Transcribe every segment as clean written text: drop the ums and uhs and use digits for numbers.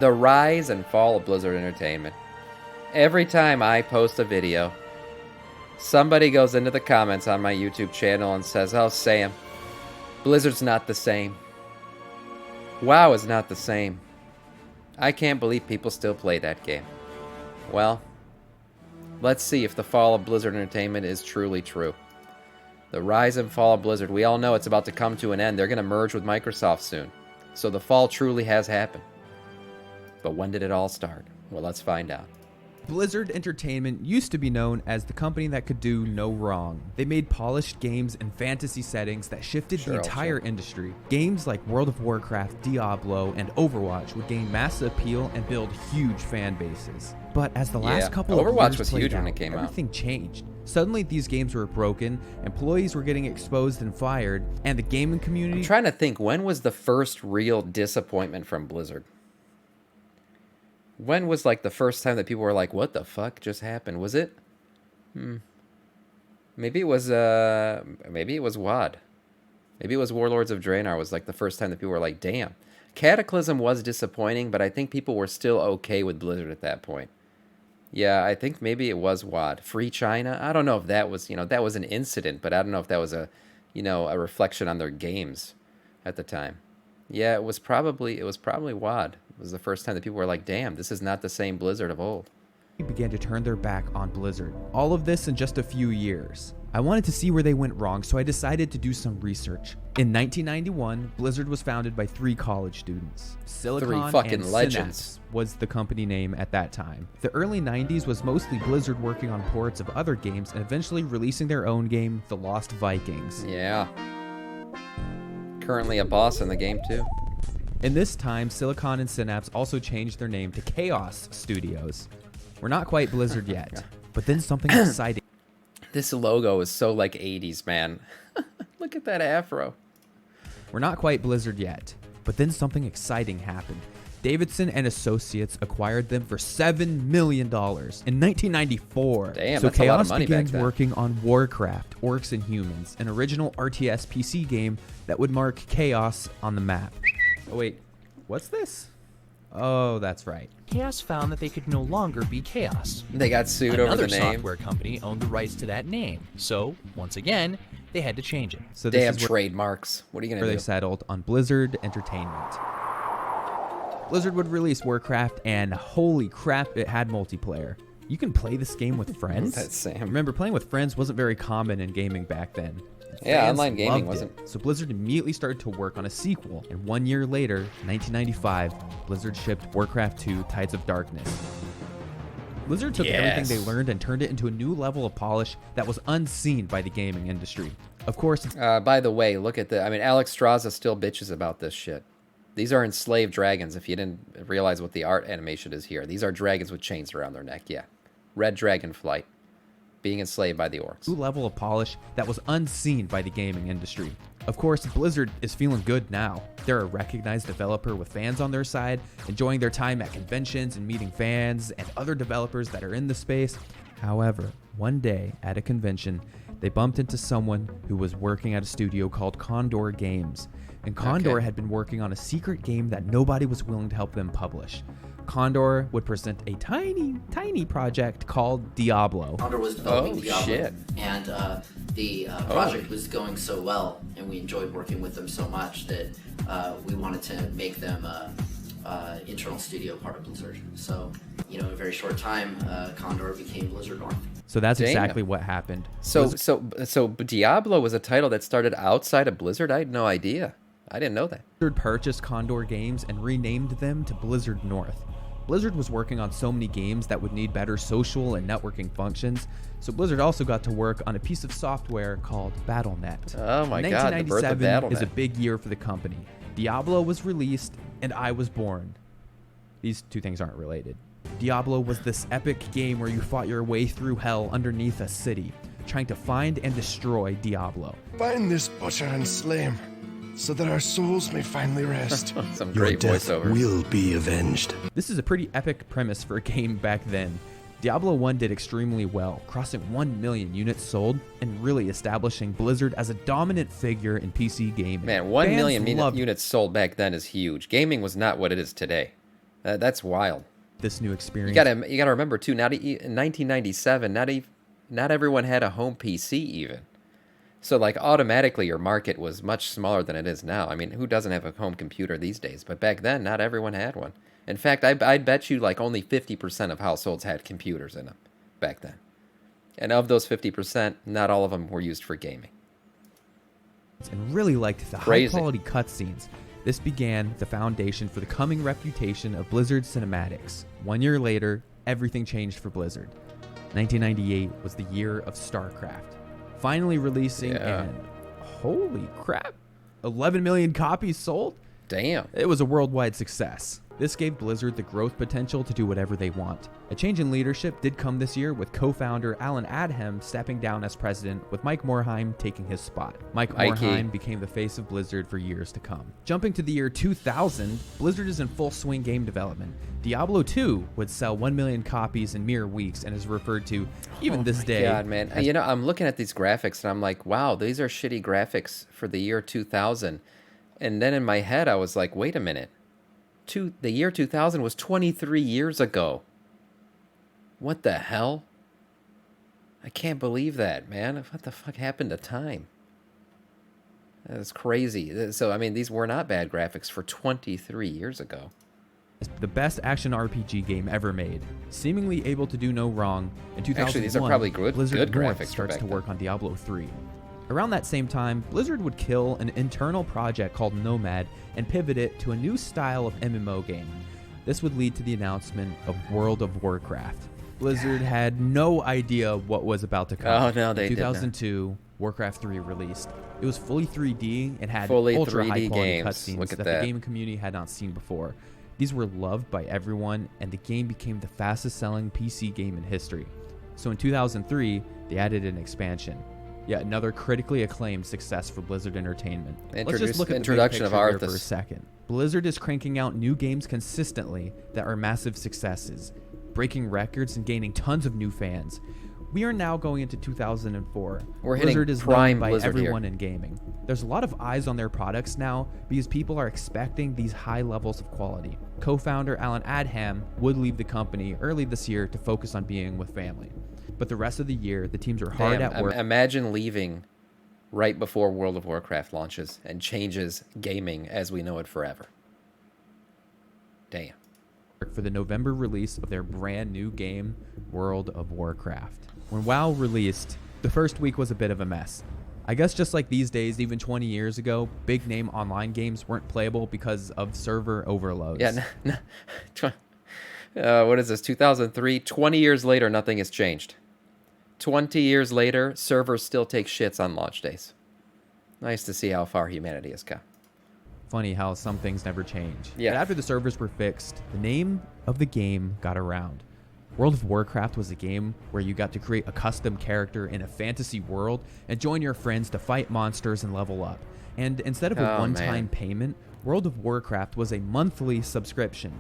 The rise and fall of Blizzard Entertainment. Every time I post a video, somebody goes into the comments on my YouTube channel and says, "Oh, Sam, Blizzard's not the same. WoW is not the same. I can't believe people still play that game." Well, let's see if the fall of Blizzard Entertainment is truly true. The rise and fall of Blizzard, we all know it's about to come to an end. They're going to merge with Microsoft soon. So the fall truly has happened. But when did it all start? Well, let's find out. Blizzard Entertainment used to be known as the company that could do no wrong. They made polished games and fantasy settings that shifted the entire industry. Games like World of Warcraft, Diablo, and Overwatch would gain massive appeal and build huge fan bases. But as the last couple of Overwatch years was played huge when out, it came out. everything changed. Suddenly these games were broken, employees were getting exposed and fired, and the gaming community... I'm trying to think, when was the first real disappointment from Blizzard? When was like the first time that people were like, "What the fuck just happened?" Was it? Maybe it was WoD. Maybe it was Warlords of Draenor was like the first time that people were like, "Damn." Cataclysm was disappointing, but I think people were still okay with Blizzard at that point. Yeah, I think maybe it was WoD. Free China. I don't know if that was, that was an incident, but I don't know if that was a reflection on their games at the time. Yeah, it was probably WoD. It was the first time that people were like, "Damn, this is not the same Blizzard of old." began to turn their back on Blizzard. All of this in just a few years. I wanted to see where they went wrong, so I decided to do some research. In 1991, Blizzard was founded by 3 college students. Silicon and legends was the company name at that time. The early 90s was mostly Blizzard working on ports of other games and eventually releasing their own game, The Lost Vikings. Yeah. Currently a boss in the game too. In this time, Silicon and Synapse also changed their name to Chaos Studios. We're not quite Blizzard yet, but then something exciting. This logo is so like 80s, man. Look at that afro. We're not quite Blizzard yet, but then something exciting happened. Davidson and Associates acquired them for $7 million in 1994. Damn, so that's a lot of Chaos money began back then. working on Warcraft, Orcs and Humans, an original RTS PC game that would mark chaos on the map. Oh wait, what's this? Oh, that's right. Chaos found that they could no longer be Chaos. They got sued over the name. Another software company owned the rights to that name, so once again, they had to change it. So this Damn is trademarks. What are you where gonna they do? settled on Blizzard Entertainment. Blizzard would release Warcraft, and holy crap, it had multiplayer. You can play this game with friends. That's Sam. Remember, playing with friends wasn't very common in gaming back then. Yeah, Fans online gaming loved wasn't. it. So Blizzard immediately started to work on a sequel, and 1 year later, 1995, Blizzard shipped Warcraft 2: Tides of Darkness. Blizzard took everything they learned and turned it into a new level of polish that was unseen by the gaming industry. Of course, By the way, look at Alex Straza still bitches about this shit. These are enslaved dragons, if you didn't realize what the art animation is here. These are dragons with chains around their neck, yeah. Red dragon flight. Being enslaved by the orcs. new level of polish that was unseen by the gaming industry. Of course, Blizzard is feeling good now. They're a recognized developer with fans on their side, enjoying their time at conventions and meeting fans and other developers that are in the space. However, one day at a convention, they bumped into someone who was working at a studio called Condor Games. And Condor had been working on a secret game that nobody was willing to help them publish. Condor would present a tiny project called Diablo. Condor was developing Oh, Diablo, shit. and the project was going so well, and we enjoyed working with them so much that we wanted to make them internal studio part of Blizzard. So, in a very short time, Condor became Blizzard North. So that's Damn. exactly what happened. So Diablo was a title that started outside of Blizzard? I had no idea. I didn't know that. Blizzard purchased Condor Games and renamed them to Blizzard North. Blizzard was working on so many games that would need better social and networking functions, so Blizzard also got to work on a piece of software called BattleNet. Oh my God, the birth of 1997 is a BattleNet. big year for the company. Diablo was released, and I was born. These two things aren't related. Diablo was this epic game where you fought your way through hell underneath a city, trying to find and destroy Diablo. Find this butcher and slay him, so that our souls may finally rest. Some Your great death voiceover. will be avenged. This is a pretty epic premise for a game back then. Diablo 1 did extremely well, crossing 1 million units sold and really establishing Blizzard as a dominant figure in PC gaming. Man, 1 Fans million loved units sold back then is huge. Gaming was not what it is today. That's wild. This new experience. You gotta remember too. In 1997, not everyone had a home PC even. So like automatically your market was much smaller than it is now. I mean, who doesn't have a home computer these days? But back then, not everyone had one. In fact, I bet you like only 50% of households had computers in them back then. And of those 50%, not all of them were used for gaming. And really liked the high-quality cutscenes. This began the foundation for the coming reputation of Blizzard cinematics. 1 year later, everything changed for Blizzard. 1998 was the year of StarCraft. Finally releasing, and holy crap, 11 million copies sold? Damn. It was a worldwide success. This gave Blizzard the growth potential to do whatever they want. A change in leadership did come this year, with co-founder Alan Adham stepping down as president, with Mike Morhaime taking his spot. Mike Morhaime became the face of Blizzard for years to come. Jumping to the year 2000, Blizzard is in full swing game development. Diablo 2 would sell 1 million copies in mere weeks and is referred to, even this day. God, man. You know, I'm looking at these graphics and I'm like, wow, these are shitty graphics for the year 2000. And then in my head, I was like, wait a minute. The year 2000 was 23 years ago. What the hell? I can't believe that, man. What the fuck happened to time? That's crazy. So, I mean, these were not bad graphics for 23 years ago. The best action RPG game ever made, seemingly able to do no wrong. In 2001, actually, these are probably Blizzard good graphics starts to then. work on Diablo 3. Around that same time, Blizzard would kill an internal project called Nomad and pivot it to a new style of MMO game. This would lead to the announcement of World of Warcraft. Blizzard had no idea what was about to come. Oh, no, they In did not. 2002, Warcraft 3 released. It was fully 3D and had Fully ultra 3D high quality games. cutscenes Look at that that. the gaming community had not seen before. These were loved by everyone, and the game became the fastest selling PC game in history. So in 2003, they added an expansion. Yet another critically acclaimed success for Blizzard Entertainment. Let's just look at the Introduction big of picture here for a Arthas. second. Blizzard is cranking out new games consistently that are massive successes, breaking records and gaining tons of new fans. We are now going into 2004. We're hitting Blizzard is prime known by Blizzard everyone here. in gaming. There's a lot of eyes on their products now because people are expecting these high levels of quality. Co-founder Alan Adham would leave the company early this year to focus on being with family. But the rest of the year, the teams are hard at work. Imagine leaving right before World of Warcraft launches and changes gaming as we know it forever. Damn. For the November release of their brand new game, World of Warcraft. When WoW released, the first week was a bit of a mess. I guess just like these days, even 20 years ago, big name online games weren't playable because of server overloads. Yeah, what is this, 2003? 20 years later, nothing has changed. 20 years later, servers still take shits on launch days. Nice to see how far humanity has come. Funny how some things never change. Yeah. But after the servers were fixed, the name of the game got around. World of Warcraft was a game where you got to create a custom character in a fantasy world and join your friends to fight monsters and level up. And instead of a one-time payment, World of Warcraft was a monthly subscription.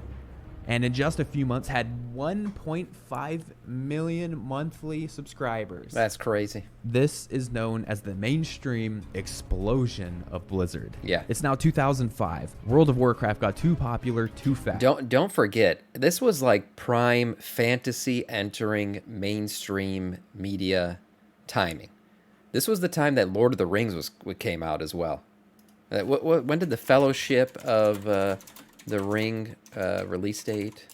And in just a few months had 1.5 million monthly subscribers. That's crazy. This is known as the mainstream explosion of Blizzard. Yeah. It's now 2005. World of Warcraft got too popular too fast. Don't forget, this was like prime fantasy entering mainstream media timing. This was the time that Lord of the Rings came out as well. When did the Fellowship of the Ring release date?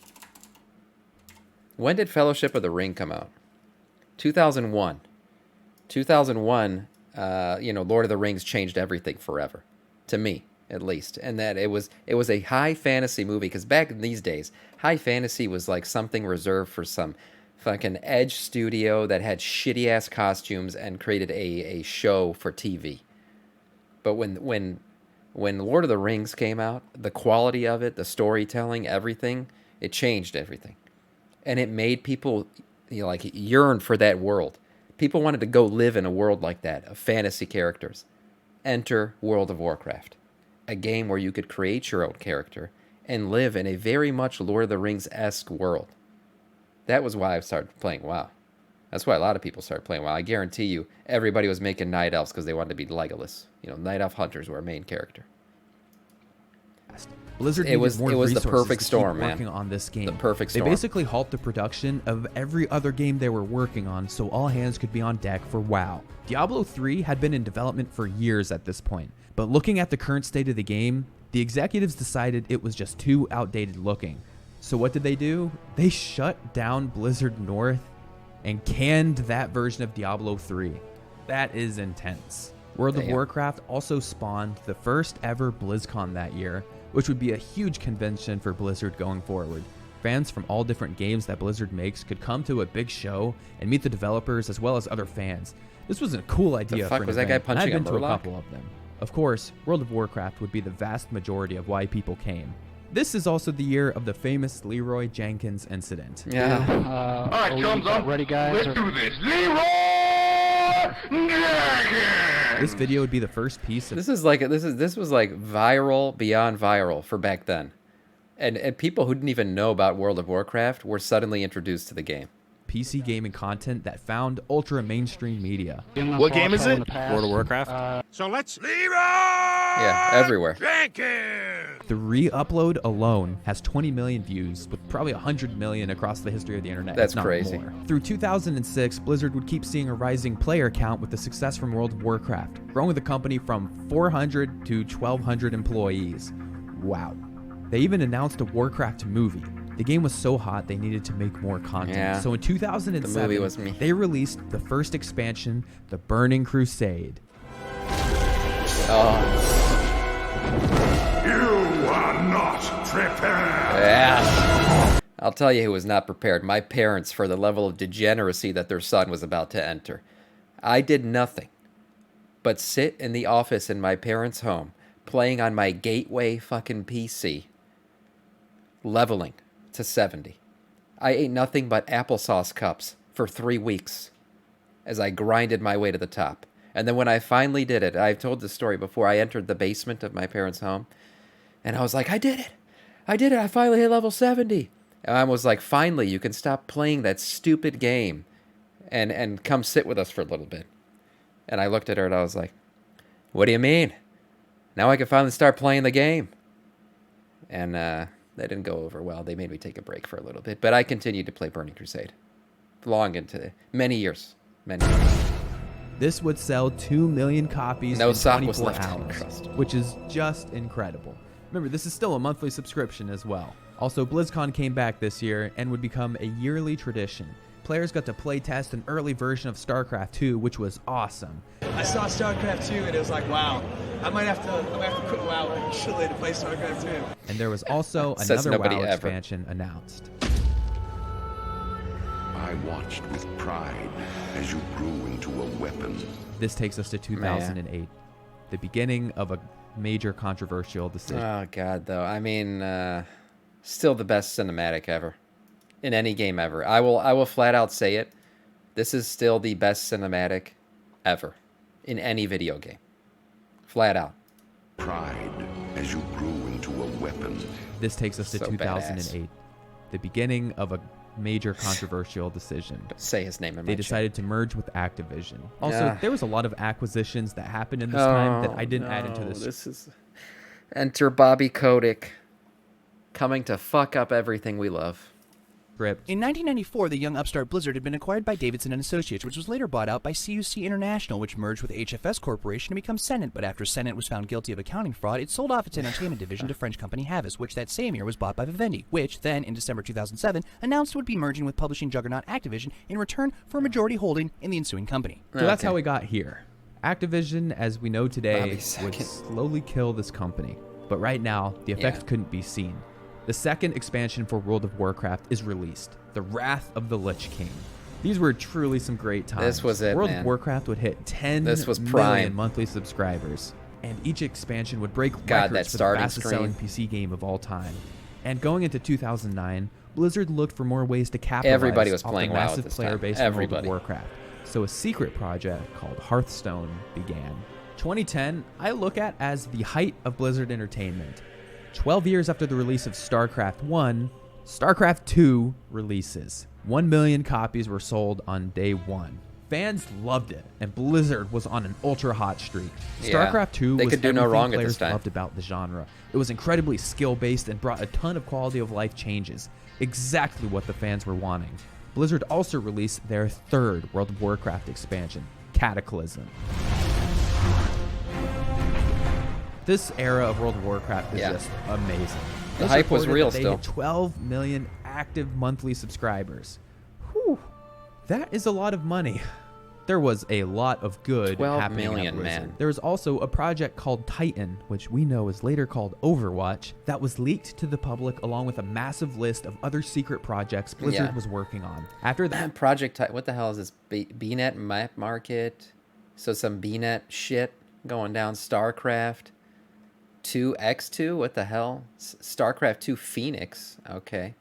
When did Fellowship of the Ring come out? 2001. 2001, Lord of the Rings changed everything forever. To me, at least. And that it was a high fantasy movie, because back in these days, high fantasy was like something reserved for some fucking edge studio that had shitty ass costumes and created a show for TV. But when Lord of the Rings came out, the quality of it, the storytelling, everything, it changed everything. And it made people yearn for that world. People wanted to go live in a world like that, of fantasy characters. Enter World of Warcraft, a game where you could create your own character and live in a very much Lord of the Rings-esque world. That was why I started playing WoW. That's why a lot of people started playing WoW. I guarantee you, everybody was making Night Elves because they wanted to be Legolas. Night Elf hunters were a main character. Blizzard It was needed more the resources perfect to keep storm, man. working on this game. The perfect storm. They basically halt the production of every other game they were working on so all hands could be on deck for WoW. Diablo 3 had been in development for years at this point, but looking at the current state of the game, the executives decided it was just too outdated looking. So what did they do? They shut down Blizzard North and canned that version of Diablo 3. That is intense. World of Warcraft also spawned the first ever BlizzCon that year, which would be a huge convention for Blizzard going forward. Fans from all different games that Blizzard makes could come to a big show and meet the developers as well as other fans. This was a cool idea. The fuck for an was that guy event, and punching I've a been to a Murloc? couple of them. Of course, World of Warcraft would be the vast majority of why people came. This is also the year of the famous Leroy Jenkins incident. Yeah. All right, thumbs up. Ready, guys? Let's do this. Leroy Jenkins! This video would be the first piece of This was like viral beyond viral for back then. And people who didn't even know about World of Warcraft were suddenly introduced to the game. PC gaming content that found ultra mainstream media. What game is it? World of Warcraft. So let's... Yeah, everywhere. The re-upload alone has 20 million views, with probably 100 million across the history of the internet. That's if not crazy. more. Through 2006, Blizzard would keep seeing a rising player count with the success from World of Warcraft, growing the company from 400 to 1,200 employees. Wow. They even announced a Warcraft movie. The game was so hot they needed to make more content. Yeah. So in 2007, The movie was me. they released the first expansion, The Burning Crusade. Oh, You are not prepared. yeah. I'll tell you who was not prepared. My parents, for the level of degeneracy that their son was about to enter. I did nothing but sit in the office in my parents' home, playing on my gateway fucking PC, leveling to 70. I ate nothing but applesauce cups for 3 weeks as I grinded my way to the top. And then when I finally did it, I've told this story before, I entered the basement of my parents' home, and I was like, I did it. I finally hit level 70. And I was like, finally, you can stop playing that stupid game and come sit with us for a little bit. And I looked at her and I was like, what do you mean? Now I can finally start playing the game. And that didn't go over well. They made me take a break for a little bit. But I continued to play Burning Crusade. Long into many years. Many years. This would sell 2 million copies No in sock was 24 left on the hours, crust. which is just incredible. Remember, this is still a monthly subscription as well. Also, BlizzCon came back this year and would become a yearly tradition. Players got to play test an early version of StarCraft 2, which was awesome. I saw StarCraft 2 and it was like, wow, I might have to quit WoW actually to play StarCraft 2. And there was also Says another nobody WoW ever. expansion announced. I watched with pride as you grew into a weapon. This takes us to 2008, the beginning of a major controversial decision. Oh, God, though. I mean, still the best cinematic ever. In any game ever. I will flat out say it. This is still the best cinematic ever. In any video game. Flat out. Pride as you grew into a weapon. This takes us to So 2008, the beginning of a major controversial decision. Say his name in my They chat. decided to merge with Activision. Also, Yeah. there was a lot of acquisitions that happened in this time that I didn't add into this. This is... Enter Bobby Kotick. Coming to fuck up everything we love. Script. In 1994, the young upstart Blizzard had been acquired by Davidson and Associates, which was later bought out by CUC International, which merged with HFS Corporation to become Senate. But after Senate was found guilty of accounting fraud, it sold off its entertainment division to French company Havas, which that same year was bought by Vivendi, which then, in December 2007, announced it would be merging with publishing juggernaut Activision in return for a majority holding in the ensuing company. So that's Okay. how we got here. Activision, as we know today, Bobby would second. slowly kill this company. But right now, the effects Yeah. couldn't be seen. The second expansion for World of Warcraft is released, The Wrath of the Lich King. These were truly some great times. This was it, World man. of Warcraft would hit 10 This was million prime. monthly subscribers, and each expansion would break God, that records for the starting fastest-selling screen. PC game of all time. And going into 2009, Blizzard looked for more ways to capitalize Everybody was off playing the WoW at massive this player time. base in World Everybody. of Warcraft. So a secret project called Hearthstone began. 2010, I look at as the height of Blizzard Entertainment. 12 years after the release of StarCraft 1, StarCraft 2 releases. 1 million copies were sold on day one. Fans loved it, and Blizzard was on an ultra-hot streak. Yeah, StarCraft 2 they was could do no everything wrong at players this time. loved about the genre. It was incredibly skill-based and brought a ton of quality-of-life changes, exactly what the fans were wanting. Blizzard also released their third World of Warcraft expansion, Cataclysm. This era of World of Warcraft is just amazing. The hype was reported real that they still. hit 12 million active monthly subscribers. Whew, that is a lot of money. There was a lot of good 12 happening million, at Blizzard. man. There was also a project called Titan, which we know is later called Overwatch, that was leaked to the public along with a massive list of other secret projects Blizzard was working on. After that, Project Titan. What the hell is this? BNet Map Market. So some BNet shit going down. StarCraft 2 X2. What the hell? StarCraft 2 Phoenix. Okay.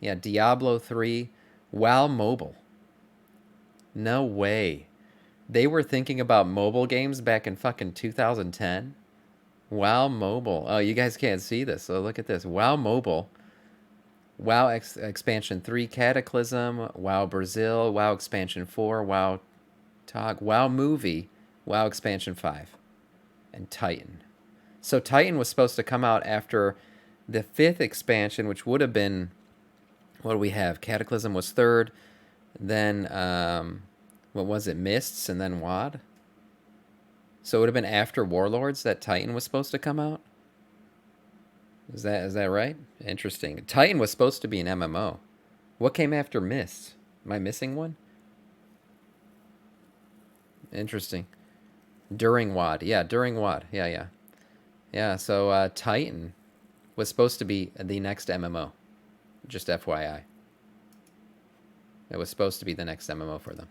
Yeah. Diablo 3. WoW Mobile. No way. They were thinking about mobile games back in fucking 2010. WoW Mobile. Oh, you guys can't see this. So look at this. WoW Mobile. WoW Expansion 3 Cataclysm. WoW Brazil. WoW Expansion 4. WoW Tog. WoW Movie. WoW Expansion 5. And Titan. So Titan was supposed to come out after the 5th expansion, which would have been... What do we have? Cataclysm was 3rd. Then, what was it? Mists and then WoD? So it would have been after Warlords that Titan was supposed to come out? Is that right? Interesting. Titan was supposed to be an MMO. What came after Mists? Am I missing one? Interesting. During WoD. Yeah, during WoD. Yeah. Yeah, so Titan was supposed to be the next MMO. Just FYI. It was supposed to be the next MMO for them.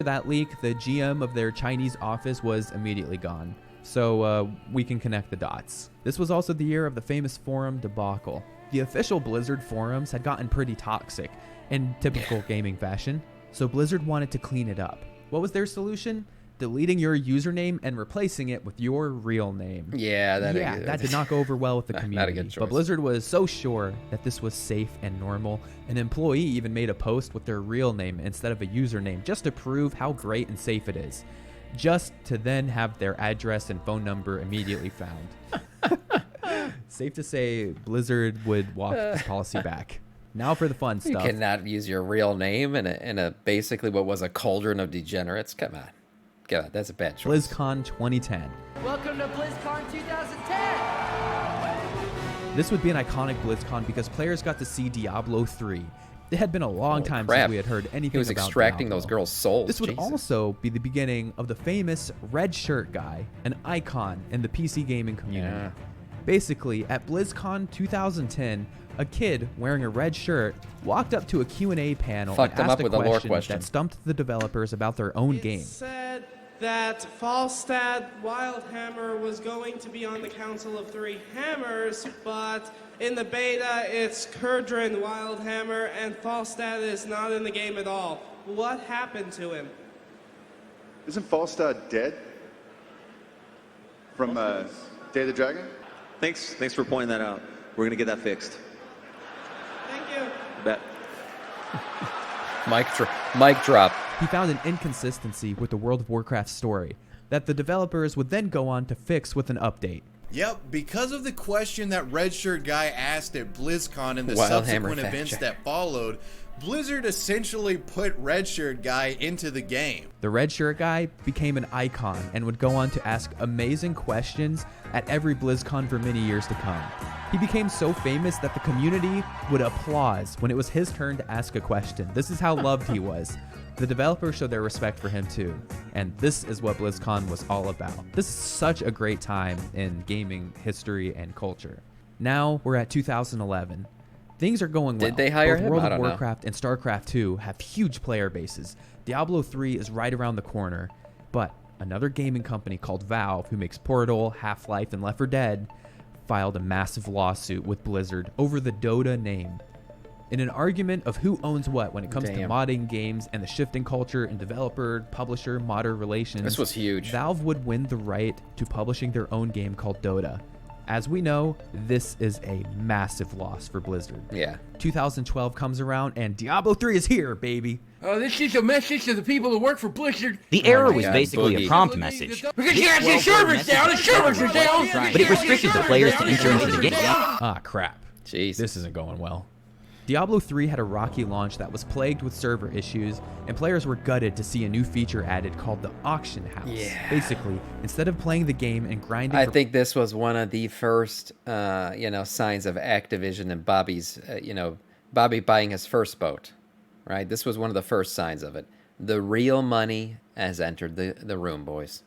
after that leak, the GM of their Chinese office was immediately gone. So we can connect the dots. This was also the year of the famous forum debacle. The official Blizzard forums had gotten pretty toxic in typical gaming fashion, so Blizzard wanted to clean it up. What was their solution? Deleting your username and replacing it with your real name. That did not go over well with the community. Not a good choice. But Blizzard was so sure that this was safe and normal, an employee even made a post with their real name instead of a username just to prove how great and safe it is. Just to then have their address and phone number immediately found. Safe to say, Blizzard would walk this policy back. Now for the fun stuff. You cannot use your real name in a basically what was a cauldron of degenerates. Come on. God, that's a bad choice. BlizzCon 2010. Welcome to BlizzCon 2010! This would be an iconic BlizzCon because players got to see Diablo 3. It had been a long time since we had heard anything about He was extracting Diablo. those girls' souls. This would also be the beginning of the famous red shirt guy, an icon in the PC gaming community. Yeah. Basically, at BlizzCon 2010, a kid wearing a red shirt walked up to a Q&A panel Fucked and them asked up with a a lore question question. that stumped the developers about their own game. Said that Falstad Wildhammer was going to be on the Council of Three Hammers, but in the beta it's Kurdrin Wildhammer and Falstad is not in the game at all. What happened to him? Isn't Falstad dead? From Day of the Dragon? Thanks for pointing that out. We're gonna get that fixed. Thank you. Bet. Mic drop. He found an inconsistency with the World of Warcraft story that the developers would then go on to fix with an update. Yep, because of the question that Red Shirt Guy asked at BlizzCon and the Wildhammer subsequent fact events check. that followed, Blizzard essentially put Red Shirt Guy into the game. The red shirt guy became an icon and would go on to ask amazing questions at every BlizzCon for many years to come. He became so famous that the community would applaud when it was his turn to ask a question. This is how loved he was. The developers showed their respect for him too. And this is what BlizzCon was all about. This is such a great time in gaming history and culture. Now we're at 2011. Things are going well. Did they hire Both him? World I of don't know. Warcraft and StarCraft 2 have huge player bases. Diablo 3 is right around the corner. But another gaming company called Valve, who makes Portal, Half-Life, and Left 4 Dead, filed a massive lawsuit with Blizzard over the Dota name. In an argument of who owns what when it comes to modding games and the shifting culture in developer, publisher, modder relations, This was huge. Valve would win the right to publishing their own game called Dota. As we know, this is a massive loss for Blizzard. Yeah. 2012 comes around and Diablo 3 is here, baby. Oh, this is a message to the people who work for Blizzard. The error was basically a prompt message. Because you have the servers down, the servers are down. But it restricted the players to enter into the game. Ah, crap. Jeez. This isn't going well. Diablo 3 had a rocky launch that was plagued with server issues, and players were gutted to see a new feature added called the Auction House. Yeah. Basically, instead of playing the game and grinding... I think this was one of the first, signs of Activision and Bobby's, Bobby buying his first boat, right? This was one of the first signs of it. The real money has entered the room, boys.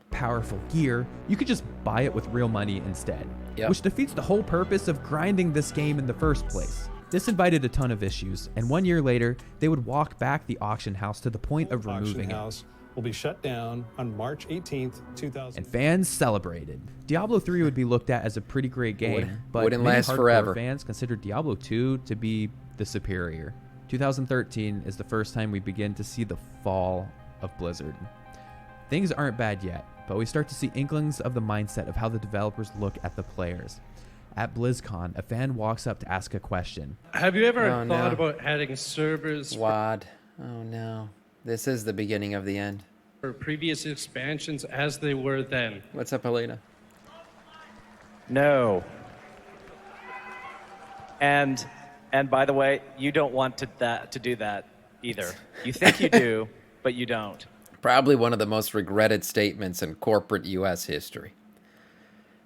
Powerful gear, you could just buy it with real money instead, Yep. which defeats the whole purpose of grinding this game in the first place. This invited a ton of issues, and 1 year later, they would walk back the auction house to the point of removing it. House will be shut down on March 18th, 2000. And fans celebrated. Diablo 3 would be looked at as a pretty great game, but wouldn't many last hardcore forever. fans considered Diablo 2 to be the superior. 2013 is the first time we begin to see the fall of Blizzard. Things aren't bad yet, but we start to see inklings of the mindset of how the developers look at the players. At BlizzCon, a fan walks up to ask a question. Have you ever Oh, thought no. about adding servers WAD. Oh, no. This is the beginning of the end. for previous expansions as they were then? What's up, Helena? No. And by the way, you don't want to do that either. You think you do, but you don't. Probably one of the most regretted statements in corporate U.S. history.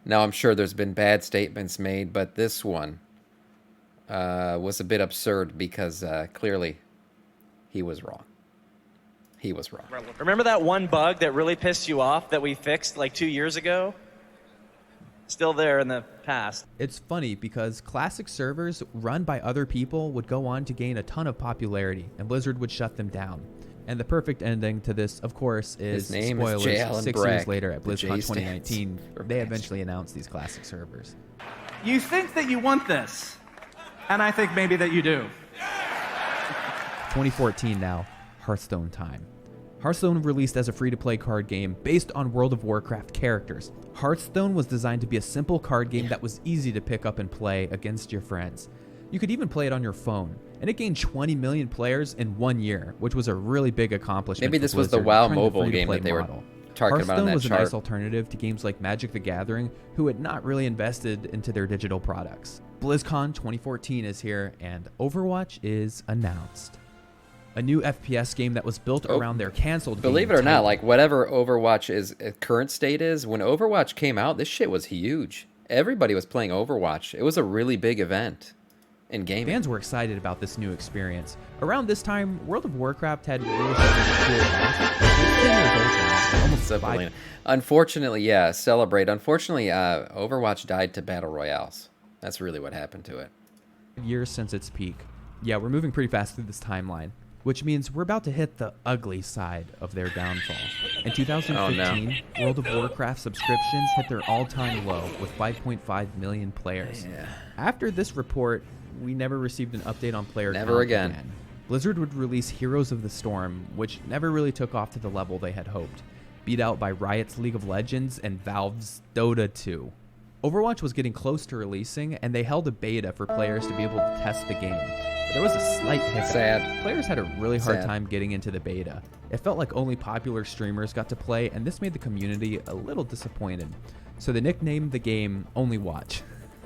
Now, I'm sure there's been bad statements made, but this one was a bit absurd because clearly he was wrong. He was wrong. Remember that one bug that really pissed you off that we fixed like 2 years ago? Still there in the past. It's funny because classic servers run by other people would go on to gain a ton of popularity, and Blizzard would shut them down. And the perfect ending to this, of course, is His name is spoilers. J. Allen 6 Brack. years later at The J BlizzCon stands 2019, for they bastard. eventually announced these classic servers. You think that you want this, and I think maybe that you do. 2014 now, Hearthstone time. Hearthstone released as a free-to-play card game based on World of Warcraft characters. Hearthstone was designed to be a simple card game that was easy to pick up and play against your friends. You could even play it on your phone, and it gained 20 million players in 1 year, which was a really big accomplishment. Maybe for this was the Blizzard, WoW trying the mobile game free-to-play that they were model. talking about Hearthstone on that was a chart. nice alternative to games like Magic the Gathering, who had not really invested into their digital products. BlizzCon 2014 is here, and Overwatch is announced. A new FPS game that was built around their canceled Believe game it or not, Titan. like whatever Overwatch's current state is, when Overwatch came out, this shit was huge. Everybody was playing Overwatch. It was a really big event in gaming. Fans were excited about this new experience. Around this time, World of Warcraft had really started to cool off. It's 10 years old now, almost What's up, 5 Elena? Unfortunately, yeah, celebrate. Unfortunately, Overwatch died to battle royales. That's really what happened to it. years since its peak. Yeah, we're moving pretty fast through this timeline, which means we're about to hit the ugly side of their downfall. In 2015, World of Warcraft subscriptions hit their all-time low with 5.5 million players. Yeah. After this report, we never received an update on player Never count again. Blizzard would release Heroes of the Storm, which never really took off to the level they had hoped, beat out by Riot's League of Legends and Valve's Dota 2. Overwatch was getting close to releasing, and they held a beta for players to be able to test the game. But there was a slight hiccup. Sad. Players had a really hard Sad. time getting into the beta. It felt like only popular streamers got to play, and this made the community a little disappointed. So they nicknamed the game Only Watch.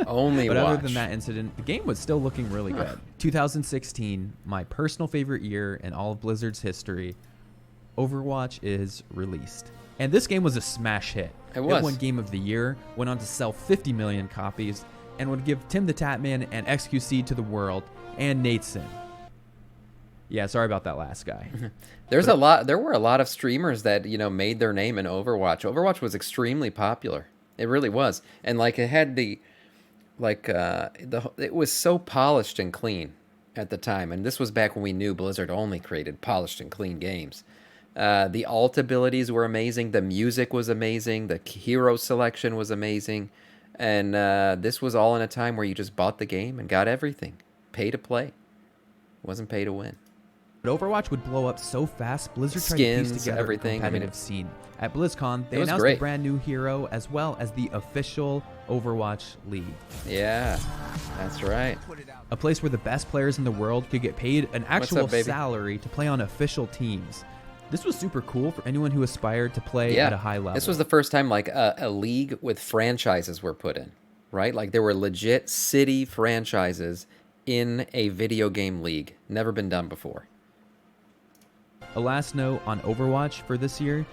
Only But Watch. other than that incident, the game was still looking really good. 2016, my personal favorite year in all of Blizzard's history, Overwatch is released. And this game was a smash hit. It was. It won Game of the Year, went on to sell 50 million copies, and would give Tim the Tatman and XQC to the world, and Nateson. Yeah, sorry about that last guy. There were a lot of streamers that, made their name in Overwatch. Overwatch was extremely popular. It really was. And it had it was so polished and clean at the time. And this was back when we knew Blizzard only created polished and clean games. The alt abilities were amazing. The music was amazing. The hero selection was amazing. And this was all in a time where you just bought the game and got everything. Pay to play. It wasn't pay to win. But Overwatch would blow up so fast, Blizzard tried to Skins, piece together everything. a I mean, competitive scene. At BlizzCon, they it was announced great. a brand new hero as well as the official Overwatch League. Yeah, that's right. A place where the best players in the world could get paid an actual up, baby? salary to play on official teams. This was super cool for anyone who aspired to play at a high level. This was the first time like a league with franchises were put in, right? Like there were legit city franchises in a video game league. Never been done before. A last note on Overwatch for this year.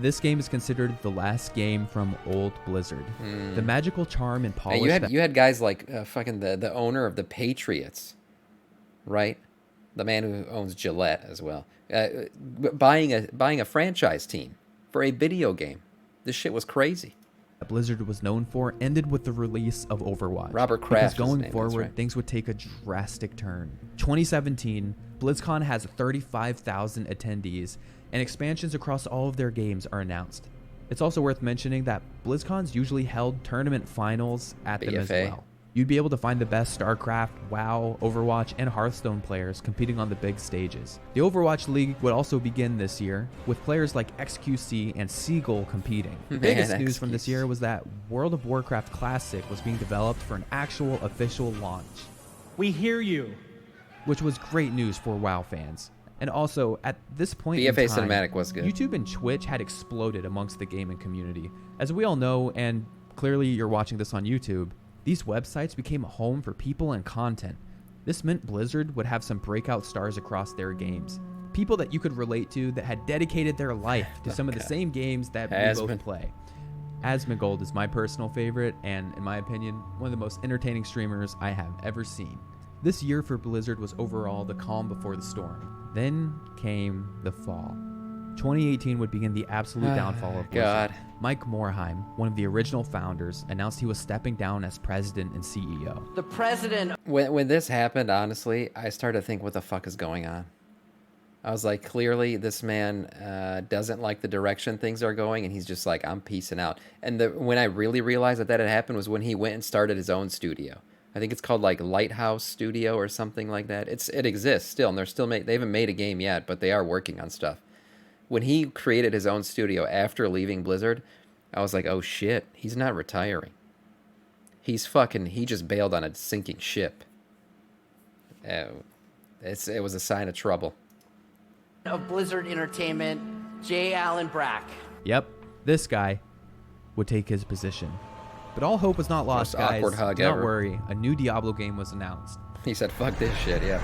This game is considered the last game from old Blizzard. The magical charm and polish. Hey, you had guys like fucking the owner of the Patriots, right? The man who owns Gillette as well, buying a franchise team for a video game. This shit was crazy. Blizzard was known for ended with the release of Overwatch. Robert Kraft. Because going forward, things would take a drastic turn. 2017, BlizzCon has 35,000 attendees, and expansions across all of their games are announced. It's also worth mentioning that BlizzCon's usually held tournament finals at them as well. You'd be able to find the best StarCraft, WoW, Overwatch, and Hearthstone players competing on the big stages. The Overwatch League would also begin this year, with players like XQC and Seagull competing. The biggest news from this year was that World of Warcraft Classic was being developed for an actual official launch. We hear you. Which was great news for WoW fans. And also, at this point BFA in time, Cinematic was good. YouTube and Twitch had exploded amongst the gaming community. As we all know, and clearly you're watching this on YouTube, these websites became a home for people and content. This meant Blizzard would have some breakout stars across their games. People that you could relate to that had dedicated their life to some of the same games that we both play. Asmongold is my personal favorite, and in my opinion, one of the most entertaining streamers I have ever seen. This year for Blizzard was overall the calm before the storm. Then came the fall. 2018 would begin the absolute downfall of Blizzard. Mike Morhaime, one of the original founders, announced he was stepping down as president and CEO. The president. When this happened, honestly, I started to think, what the fuck is going on? I was like, clearly this man doesn't like the direction things are going, and he's just like, I'm peacing out. And when I really realized that had happened was when he went and started his own studio. I think it's called like Lighthouse Studio or something like that. It exists still, and they haven't made a game yet, but they are working on stuff. When he created his own studio after leaving Blizzard, I was like, oh shit, he's not retiring. He just bailed on a sinking ship. It was a sign of trouble. Of Blizzard Entertainment, J. Allen Brack. Yep, this guy would take his position. But all hope was not lost, guys. Awkward hug Do not ever. worry, a new Diablo game was announced. He said, fuck this shit, yeah.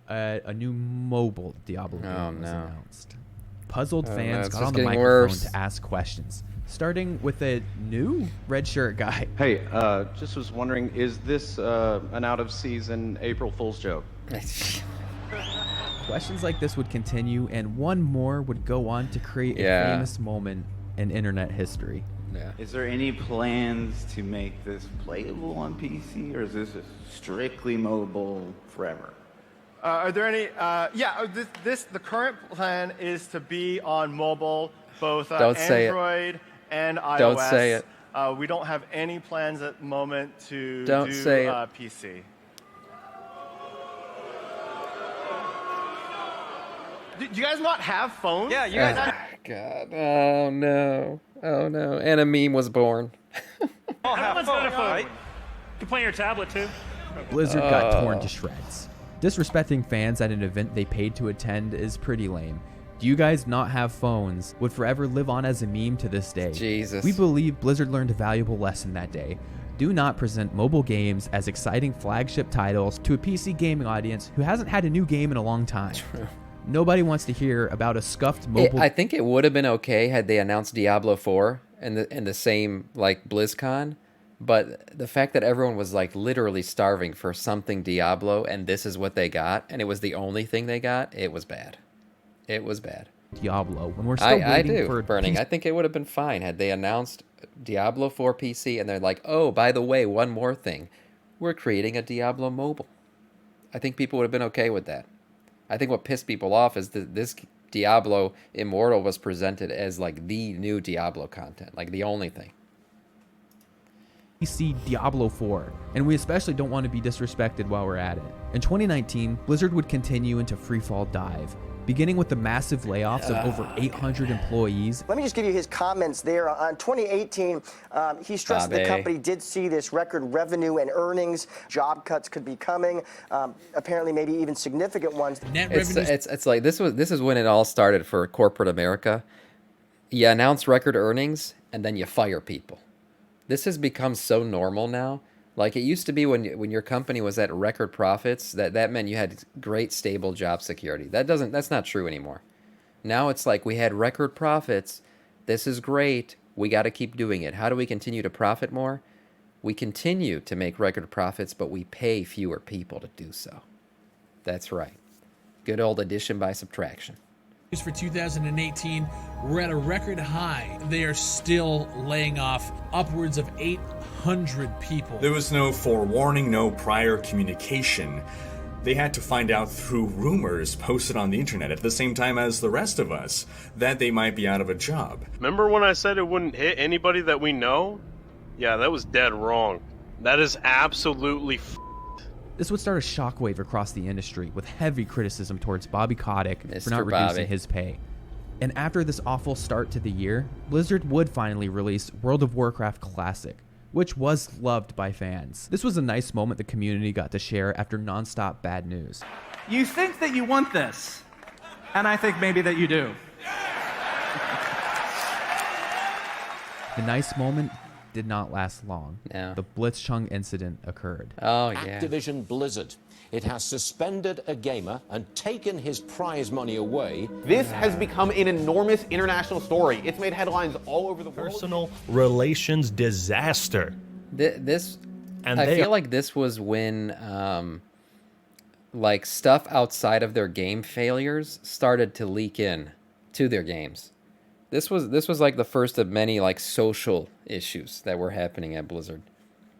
A new mobile Diablo game was announced. Puzzled fans got on the getting microphone worse. to ask questions, starting with a new red shirt guy. Hey, just was wondering, is this an out-of-season April Fool's joke? Questions like this would continue, and one more would go on to create a famous moment in internet history. Yeah. Is there any plans to make this playable on PC, or is this strictly mobile forever? Are there any? The current plan is to be on mobile, both Android and iOS. Don't say it. We don't have any plans at the moment to do PC. Do you guys not have phones? Yeah, you guys have. God. Oh no. Oh no. And a meme was born. Everyone's got a phone. Right? You can play on your tablet too. Blizzard got torn to shreds. Disrespecting fans at an event they paid to attend is pretty lame. Do you guys not have phones would forever live on as a meme to this day. Jesus. We believe Blizzard learned a valuable lesson that day. Do not present mobile games as exciting flagship titles to a PC gaming audience who hasn't had a new game in a long time. True. Nobody wants to hear about a scuffed mobile. I think it would have been okay had they announced Diablo 4 in the same like BlizzCon, but the fact that everyone was like literally starving for something Diablo, and this is what they got, and it was the only thing they got, it was bad. It was bad. Diablo, when we're still waiting for Burning. I think it would have been fine had they announced Diablo 4 PC, and they're like, oh, by the way, one more thing, we're creating a Diablo mobile. I think people would have been okay with that. I think what pissed people off is that this Diablo Immortal was presented as like the new Diablo content, like the only thing. PC Diablo 4, and we especially don't want to be disrespected while we're at it. In 2019, Blizzard would continue into freefall dive, beginning with the massive layoffs of over 800 employees. Let me just give you his comments there. On 2018, he stressed the company did see this record revenue and earnings. Job cuts could be coming, apparently maybe even significant ones. It's like this is when it all started for corporate America. You announce record earnings and then you fire people. This has become so normal now. Like it used to be when your company was at record profits, that meant you had great stable job security. That's not true anymore. Now it's like we had record profits. This is great. We got to keep doing it. How do we continue to profit more? We continue to make record profits, but we pay fewer people to do so. That's right. Good old addition by subtraction. For 2018, we're at a record high. They are still laying off upwards of 800 people. There was no forewarning, no prior communication. They had to find out through rumors posted on the internet at the same time as the rest of us that they might be out of a job. Remember when I said it wouldn't hit anybody that we know? Yeah, that was dead wrong. That is absolutely This would start a shockwave across the industry, with heavy criticism towards Bobby Kotick for not Mr. Bobby. reducing his pay. And after this awful start to the year, Blizzard would finally release World of Warcraft Classic, which was loved by fans. This was a nice moment the community got to share after non-stop bad news. You think that you want this, and I think maybe that you do. The nice moment did not last long. No. The Blitzchung incident occurred. Oh, yeah. Activision Blizzard. It has suspended a gamer and taken his prize money away. This has become an enormous international story. It's made headlines all over the world. Personal relations disaster. I feel like this was when like stuff outside of their game failures started to leak in to their games. This was like the first of many like social issues that were happening at Blizzard,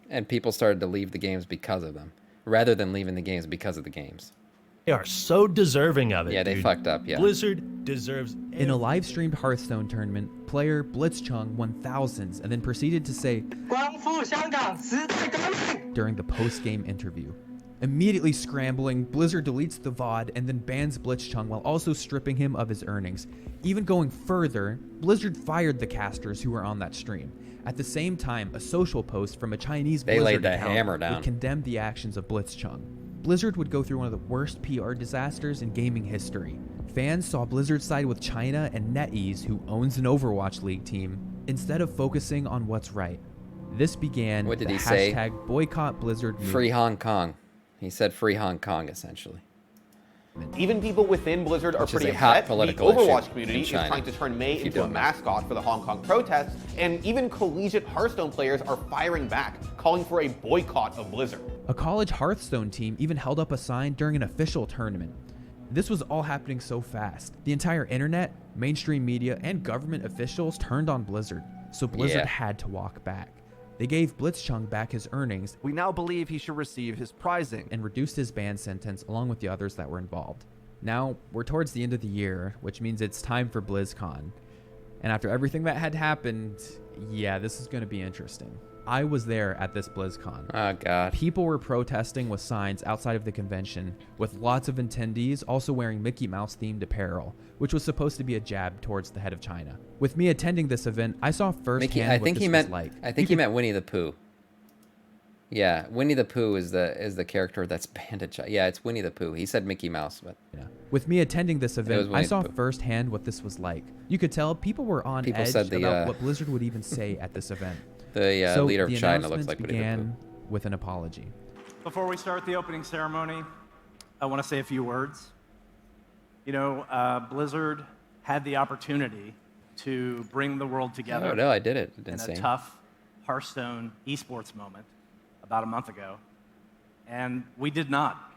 and people started to leave the games because of them, rather than leaving the games because of the games. They are so deserving of it. Yeah, they dude. fucked up. Yeah, Blizzard deserves. In a live-streamed Hearthstone tournament, player Blitzchung won thousands and then proceeded to say during the post-game interview. Immediately scrambling, Blizzard deletes the VOD and then bans Blitzchung while also stripping him of his earnings. Even going further, Blizzard fired the casters who were on that stream. At the same time, a social post from a Chinese Blizzard laid the account hammer down. would condemn the actions of Blitzchung. Blizzard would go through one of the worst PR disasters in gaming history. Fans saw Blizzard side with China and NetEase, who owns an Overwatch League team, instead of focusing on what's right. This began What did the he say? hashtag boycott Blizzard movement. Free Hong Kong. He said free Hong Kong, essentially. Even people within Blizzard are Which is pretty a hot upset. The political Overwatch issue community in is China, trying to turn May if you into a don't know. mascot for the Hong Kong protests, and even collegiate Hearthstone players are firing back, calling for a boycott of Blizzard. A college Hearthstone team even held up a sign during an official tournament. This was all happening so fast. The entire internet, mainstream media, and government officials turned on Blizzard, so Blizzard had to walk back. They gave Blitzchung back his earnings. We now believe he should receive his prizing. And reduced his ban sentence along with the others that were involved. Now, we're towards the end of the year, which means it's time for BlizzCon. And after everything that had happened, yeah, this is going to be interesting. I was there at this BlizzCon. Oh, God. People were protesting with signs outside of the convention, with lots of attendees also wearing Mickey Mouse-themed apparel, which was supposed to be a jab towards the head of China. With me attending this event, I saw firsthand what this was like. I think he meant Winnie the Pooh. Yeah, Winnie the Pooh is the character that's banned at China. Yeah, it's Winnie the Pooh. He said Mickey Mouse, but yeah. With me attending this event, I saw the Pooh. firsthand what this was like. You could tell people were on edge about what Blizzard would even say at this event. The leader of China looks like Winnie the Pooh. Began with an apology. Before we start the opening ceremony, I want to say a few words. You know, Blizzard had the opportunity to bring the world together. Oh, no, I did it. In a tough Hearthstone esports moment about a month ago, and we did not.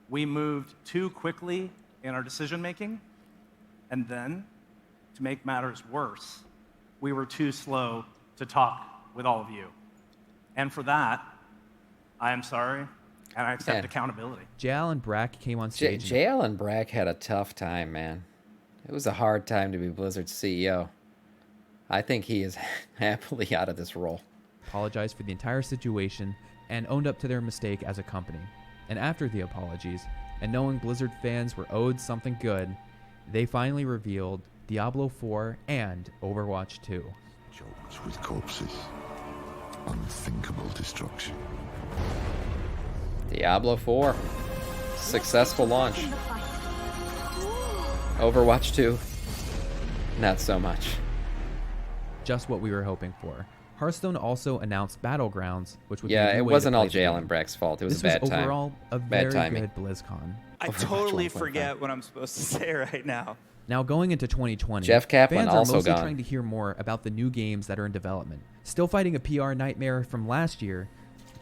We moved too quickly in our decision-making, and then, to make matters worse, we were too slow to talk with all of you. And for that, I am sorry, and I accept accountability. J. Allen Brack came on stage. J. Allen Brack had a tough time, man. It was a hard time to be Blizzard's CEO. I think he is happily out of this role. apologized for the entire situation and owned up to their mistake as a company. And after the apologies, and knowing Blizzard fans were owed something good, they finally revealed Diablo 4 and Overwatch 2. Choked with corpses. Unthinkable destruction. Diablo 4. Successful launch. Overwatch 2. Not so much. Just what we were hoping for. Hearthstone also announced Battlegrounds, which would be it a new way wasn't to all play the game. Jalen Breck's fault. It was This a bad was time. overall a Bad very timing. good BlizzCon. I totally forget what I'm supposed to say right now. Now going into 2020, Jeff Kaplan fans are also mostly gone. trying to hear more about the new games that are in development. Still fighting a PR nightmare from last year,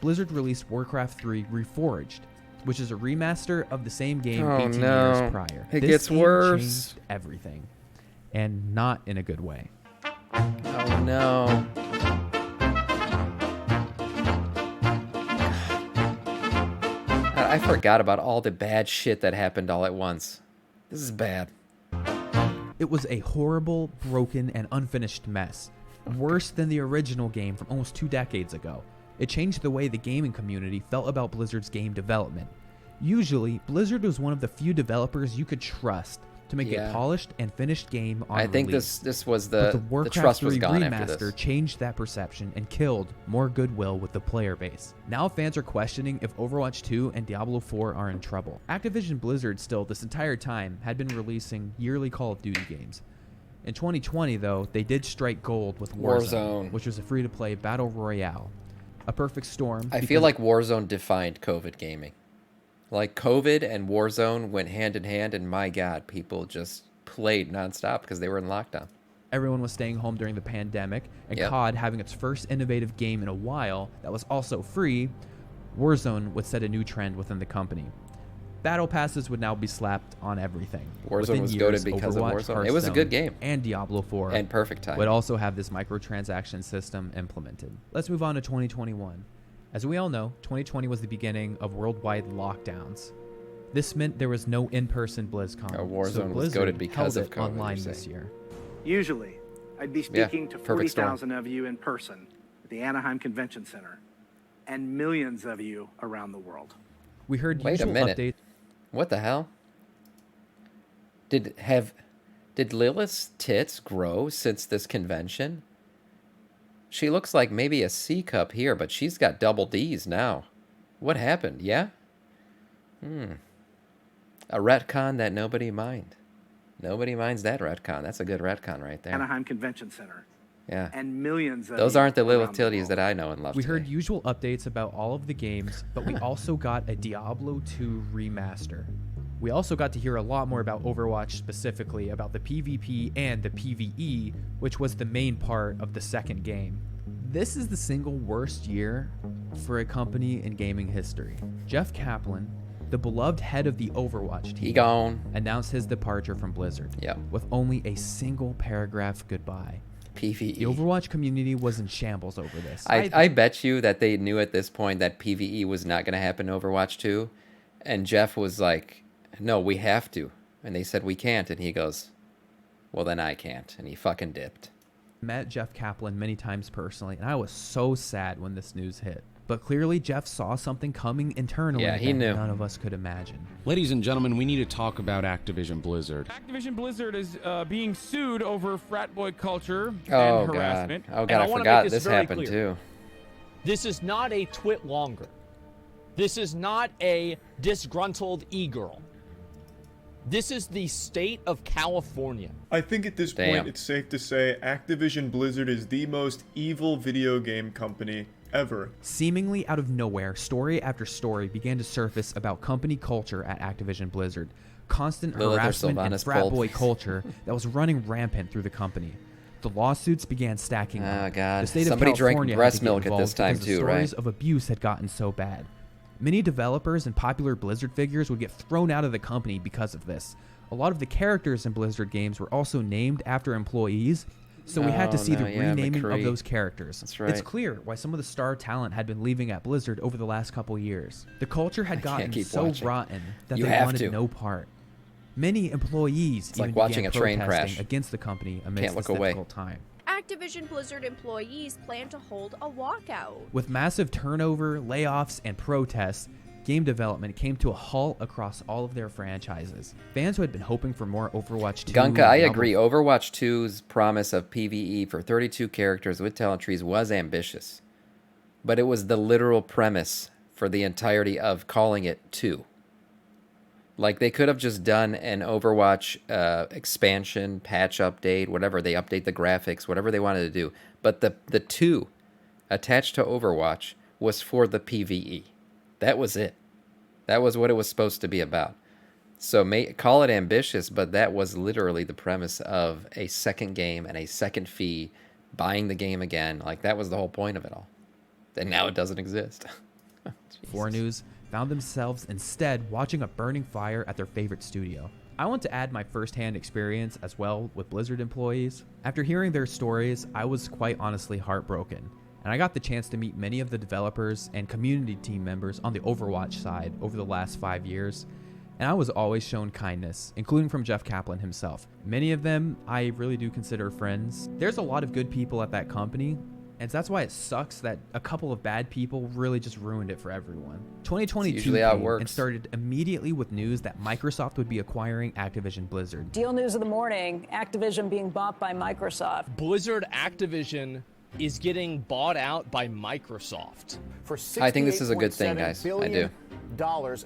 Blizzard released Warcraft 3 Reforged, which is a remaster of the same game 18 years prior. It This gets game worse. changed everything, and not in a good way. Oh no. I forgot about all the bad shit that happened all at once. This is bad. It was a horrible, broken, and unfinished mess. Worse than the original game from almost 2 decades ago. It changed the way the gaming community felt about Blizzard's game development. Usually, Blizzard was one of the few developers you could trust to make a polished and finished game on I think release. this was But the Warcraft trust 3 was gone remaster after this. changed that perception and killed more goodwill with the player base. Now fans are questioning if Overwatch 2 and Diablo 4 are in trouble. Activision Blizzard still this entire time had been releasing yearly Call of Duty games. In 2020 though, they did strike gold with Warzone, which was a free-to-play battle royale. A perfect storm. I feel like Warzone defined COVID gaming. Like COVID and Warzone went hand in hand, and my God, people just played nonstop because they were in lockdown. Everyone was staying home during the pandemic, and Yep. COD having its first innovative game in a while that was also free, Warzone would set a new trend within the company. Battle passes would now be slapped on everything. Warzone Within was years, goated because of Overwatch, Warzone. It was a good Hearthstone, game. And Diablo 4 And perfect time. would also have this microtransaction system implemented. Let's move on to 2021. As we all know, 2020 was the beginning of worldwide lockdowns. This meant there was no in-person BlizzCon. Warzone so was Blizzard goated because held of it COVID, online you're this saying. year. Usually, I'd be speaking to perfect storm. 40,000 of you in person at the Anaheim Convention Center and millions of you around the world. We heard Wait a usual minute. updates. What the hell? Did Lilith's tits grow since this convention? She looks like maybe a C cup here, but she's got double D's now. What happened? Yeah? A retcon that nobody mind. Nobody minds that retcon. That's a good retcon right there. Anaheim Convention Center. Yeah. And millions of Those you aren't the Lilith around the titties that I know and love We today. heard usual updates about all of the games, but we also got a Diablo 2 remaster. We also got to hear a lot more about Overwatch, specifically about the PvP and the PvE, which was the main part of the second game. This is the single worst year for a company in gaming history. Jeff Kaplan, the beloved head of the Overwatch team, announced his departure from Blizzard with only a single paragraph goodbye. PvE. The Overwatch community was in shambles over this. I bet you that they knew at this point that PvE was not going to happen in Overwatch 2. And Jeff was like, no, we have to. And they said, we can't. And he goes, well, then I can't. And he fucking dipped. Met Jeff Kaplan many times personally, and I was so sad when this news hit. But clearly Jeff saw something coming internally Yeah, he that knew. none of us could imagine. Ladies and gentlemen, we need to talk about Activision Blizzard. Activision Blizzard is being sued over frat boy culture Oh, and God. harassment. Oh, And God, I wanna forgot make this very happened, clear. too. This is not a twit longer. This is not a disgruntled e-girl. This is the state of California. I think at this point it's safe to say Activision Blizzard is the most evil video game company ever. Seemingly out of nowhere, story after story began to surface about company culture at Activision Blizzard. Constant Lilith or harassment and Sylvanas frat pulled. boy culture that was running rampant through the company. The lawsuits began stacking up. Oh, God. The state Somebody of drank California breast had to get milk at this involved time, because too, the right? stories of abuse had gotten so bad. Many developers and popular Blizzard figures would get thrown out of the company because of this. A lot of the characters in Blizzard games were also named after employees, so we had to Oh, see no, the yeah, renaming McCree. of those characters. That's right. It's clear why some of the star talent had been leaving at Blizzard over the last couple years. The culture had gotten keep so watching. rotten that You they have wanted to. no part. Many employees It's even like watching began a train protesting crash. against the company amidst Can't look this away. difficult time. Activision Blizzard employees plan to hold a walkout. With massive turnover, layoffs, and protests, game development came to a halt across all of their franchises. Fans who had been hoping for more Overwatch 2... Gunka, I agree. Overwatch 2's promise of PvE for 32 characters with talent trees was ambitious. But it was the literal premise for the entirety of calling it 2. Like, they could have just done an Overwatch expansion, patch update, whatever. They update the graphics, whatever they wanted to do. But the 2 attached to Overwatch was for the PvE. That was it. That was what it was supposed to be about. So call it ambitious, but that was literally the premise of a second game and a second fee, buying the game again. Like, that was the whole point of it all. And now it doesn't exist. 4 News found themselves instead watching a burning fire at their favorite studio. I want to add my firsthand experience as well with Blizzard employees. After hearing their stories, I was quite honestly heartbroken. And I got the chance to meet many of the developers and community team members on the Overwatch side over the last 5 years, and I was always shown kindness, including from Jeff Kaplan himself. Many of them I really do consider friends. There's a lot of good people at that company, and that's why it sucks that a couple of bad people really just ruined it for everyone. 2022 usually how it works. And started immediately with news that Microsoft would be acquiring Activision Blizzard. Deal news of the morning, Activision being bought by Microsoft. Blizzard Activision is getting bought out by Microsoft. For I think this is a good thing, guys. I do.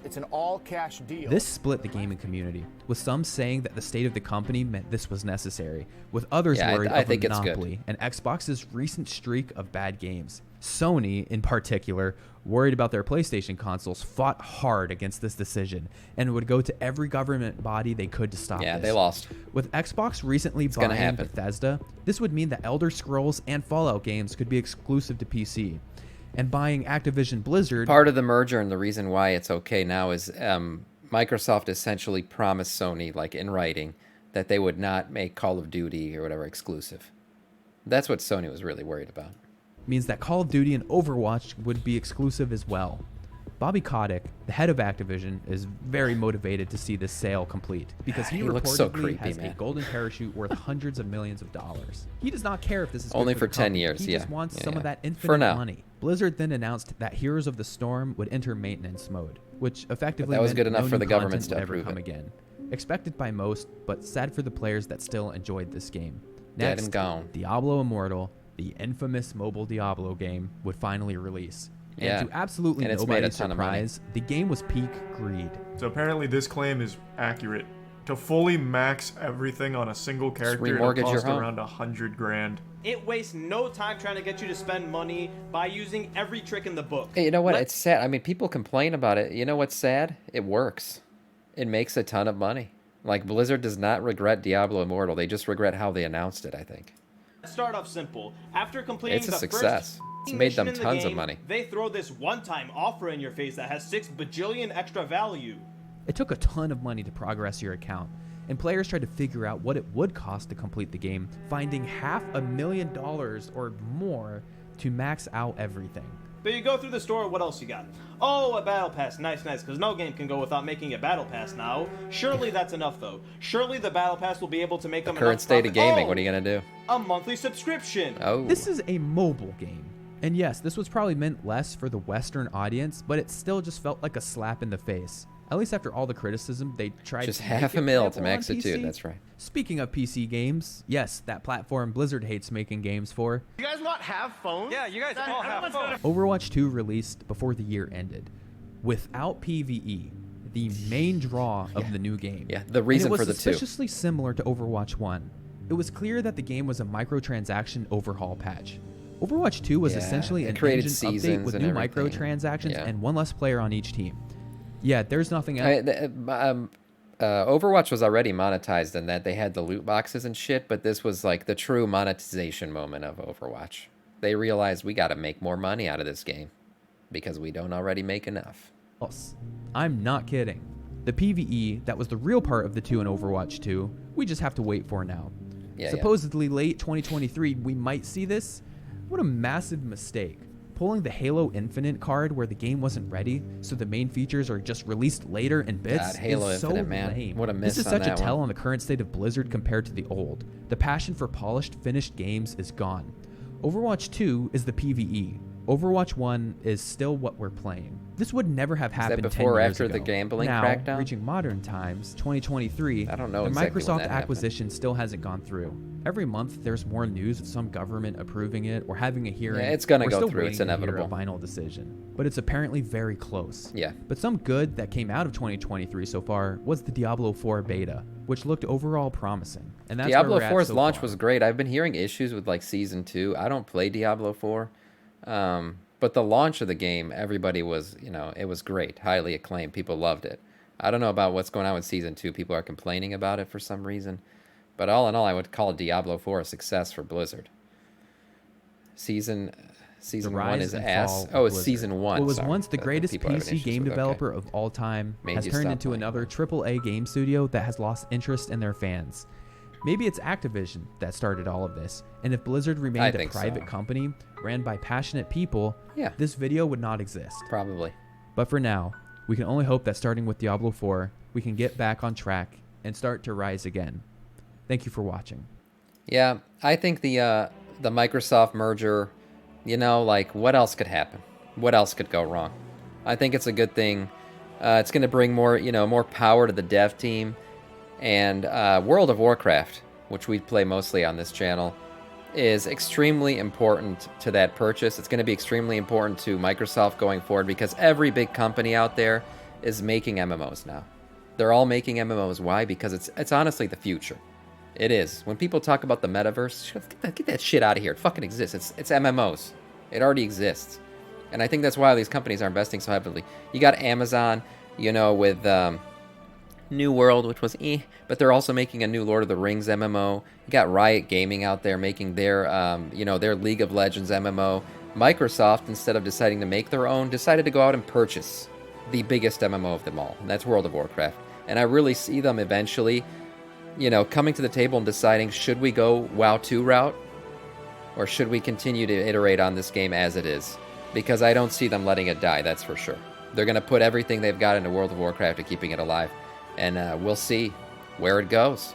It's an all-cash deal. This split the gaming community, with some saying that the state of the company meant this was necessary, with others worried of a monopoly and Xbox's recent streak of bad games. Sony, in particular, worried about their PlayStation consoles, fought hard against this decision and would go to every government body they could to stop this. They lost. With Xbox recently buying Bethesda, this would mean that Elder Scrolls and Fallout games could be exclusive to PC. And buying Activision Blizzard... Part of the merger and the reason why it's okay now is Microsoft essentially promised Sony, like in writing, that they would not make Call of Duty or whatever exclusive. That's what Sony was really worried about. Means that Call of Duty and Overwatch would be exclusive as well. Bobby Kotick, the head of Activision, is very motivated to see this sale complete because he reportedly has a golden parachute worth hundreds of millions of dollars. He does not care if this is only good for the 10 company. years. He just wants some of that infinite for now. money. Blizzard then announced that Heroes of the Storm would enter maintenance mode, which effectively that was meant good enough no for new the governments content to would ever approve come it. again. Expected by most, but sad for the players that still enjoyed this game. Dead Next, and gone. Diablo Immortal, the infamous mobile Diablo game, would finally release. Yeah. And to absolutely And it's made a nobody's ton of money. surprise, the game was peak greed. So apparently this claim is accurate. To fully max everything on a single character, it'll remortgage your cost home. around $100,000. It wastes no time trying to get you to spend money by using every trick in the book. Hey, you know what? It's sad. I mean, people complain about it. You know what's sad? It works. It makes a ton of money. Like, Blizzard does not regret Diablo Immortal. They just regret how they announced it, I think. Start off simple. After completing It's a the success. first It's made them mission in the tons of game, money. They throw this one-time offer in your face that has 6 bajillion extra value. It took a ton of money to progress your account, and players tried to figure out what it would cost to complete the game, finding $500,000 or more to max out everything. But you go through the store, what else you got? Oh, a battle pass. Nice, because no game can go without making a battle pass now. Surely that's enough, though. Surely the battle pass will be able to make them Current enough state of profit. gaming. Oh, What are you going to do? a monthly subscription. Oh. This is a mobile game. And yes, this was probably meant less for the Western audience, but it still just felt like a slap in the face. At least after all the criticism, they tried Just to half make a it mil playable to max on it too. PC. That's right. Speaking of PC games, yes, that platform Blizzard hates making games for. You guys not have phones? Yeah, you guys all have phones. Overwatch 2 released before the year ended, without PvE, the main draw of the new game. Yeah, the reason and for the It was suspiciously similar to Overwatch 1. It was clear that the game was a microtransaction overhaul patch. Overwatch 2 was essentially an engine update with new microtransactions and one less player on each team. Yeah, there's nothing else. Overwatch was already monetized in that they had the loot boxes and shit, but this was like the true monetization moment of Overwatch. They realized we got to make more money out of this game because we don't already make enough. I'm not kidding. The PvE, that was the real part of the 2 in Overwatch 2, we just have to wait for now. Yeah, Supposedly late 2023, we might see this. What a massive mistake. pulling the Halo Infinite card where the game wasn't ready, so the main features are just released later in bits. God, Halo is Infinite, so man. lame. What a miss This is on such a that tell one. on the current state of Blizzard compared to the old. The passion for polished, finished games is gone. Overwatch 2 is the PvE. Overwatch 1 is still what we're playing. This would never have happened before or 10 years after ago. the gambling now, crackdown? reaching modern times, 2023, I don't know the exactly when Microsoft that acquisition still hasn't gone through. Every month, there's more news of some government approving it or having a hearing. Yeah, it's gonna We're go still through. It's waiting to hear inevitable. a final decision, but it's apparently very close. Yeah. But some good that came out of 2023 so far was the Diablo 4 beta, which looked overall promising. And that's Diablo where we're at 4's so launch far. was great. I've been hearing issues with like Season 2. I don't play Diablo 4. But the launch of the game, everybody was, it was great. Highly acclaimed. People loved it. I don't know about what's going on with Season 2. People are complaining about it for some reason. But all in all, I would call Diablo 4 a success for Blizzard. Season 1 is ass. Oh, it's Season 1. What was sorry. once the greatest people having PC issues game with, developer of all time Made has you turned stop into playing. another AAA game studio that has lost interest in their fans. Maybe it's Activision that started all of this, and if Blizzard remained a think private so. company ran by passionate people, Yeah. this video would not exist. Probably. But for now, we can only hope that starting with Diablo 4, we can get back on track and start to rise again. Thank you for watching. Yeah, I think the Microsoft merger, what else could happen? What else could go wrong? I think it's a good thing. It's going to bring more power to the dev team. And World of Warcraft, which we play mostly on this channel, is extremely important to that purchase. It's going to be extremely important to Microsoft going forward because every big company out there is making MMOs now. They're all making MMOs. Why? Because it's honestly the future. It is. When people talk about the metaverse, get that shit out of here. It fucking exists. It's MMOs. It already exists. And I think that's why these companies are investing so heavily. You got Amazon, with New World, which was but they're also making a new Lord of the Rings MMO. You got Riot Gaming out there making their, their League of Legends MMO. Microsoft, instead of deciding to make their own, decided to go out and purchase the biggest MMO of them all, and that's World of Warcraft. And I really see them eventually, coming to the table and deciding, should we go WoW 2 route, or should we continue to iterate on this game as it is? Because I don't see them letting it die, that's for sure. They're going to put everything they've got into World of Warcraft to keeping it alive. And we'll see where it goes.